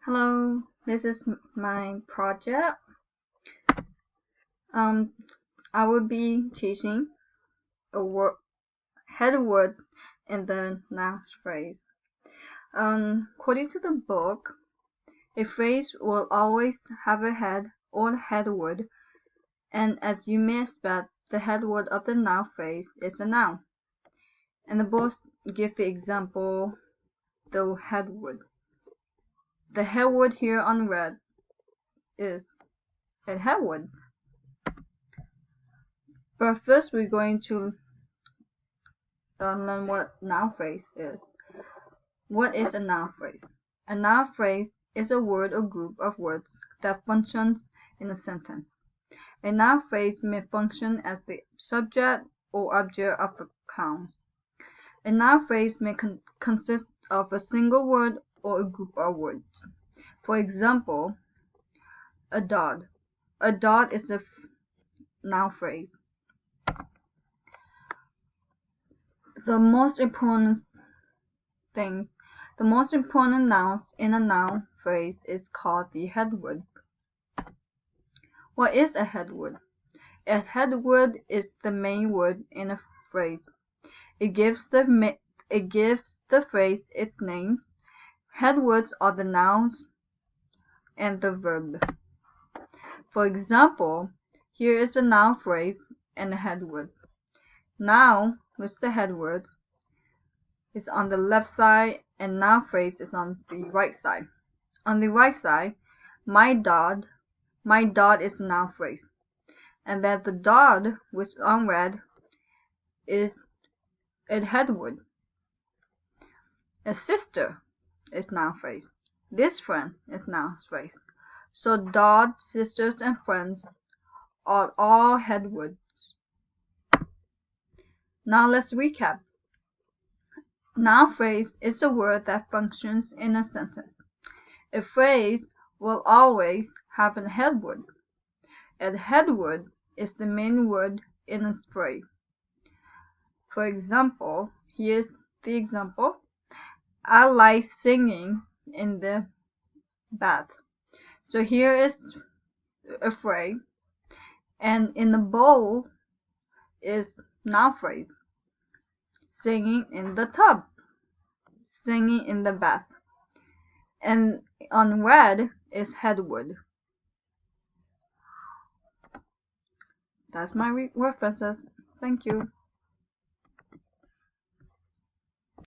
Hello, this is my project. I will be teaching a head word in the next phrase. According to the book, a phrase will always have a head or head word, and as you may expect, the head word of the noun phrase is a noun. And the book gives the example, the head word. The head word here on red is a head word. But first we're going to learn what noun phrase is. What is a noun phrase? A noun phrase is a word or group of words that functions in a sentence. A noun phrase may function as the subject or object of a clause. A noun phrase may consist of a single word or a group of words. For example, a dot. A dot is a noun phrase. The most important nouns in a noun phrase is called the head word. What is a head word? A head word is the main word in a phrase. It gives the phrase its name. Head words are the nouns and the verb. For example, here is a noun phrase and a head word. Noun with the head word is on the left side and noun phrase is on the right side. On the right side, my dot is a noun phrase, and that the dot which on red is a head word. A sister is noun phrase. This friend is noun phrase. So dot, sisters, and friends are all head words. Now let's recap. Noun phrase is a word that functions in a sentence. A phrase will always have a head word. A head word is the main word in a phrase. For example, here's the example. I like singing in the bath. So here is a phrase, and in the bowl is noun phrase. Singing in the tub, singing in the bath, and on red is head word. That's my references. Thank you.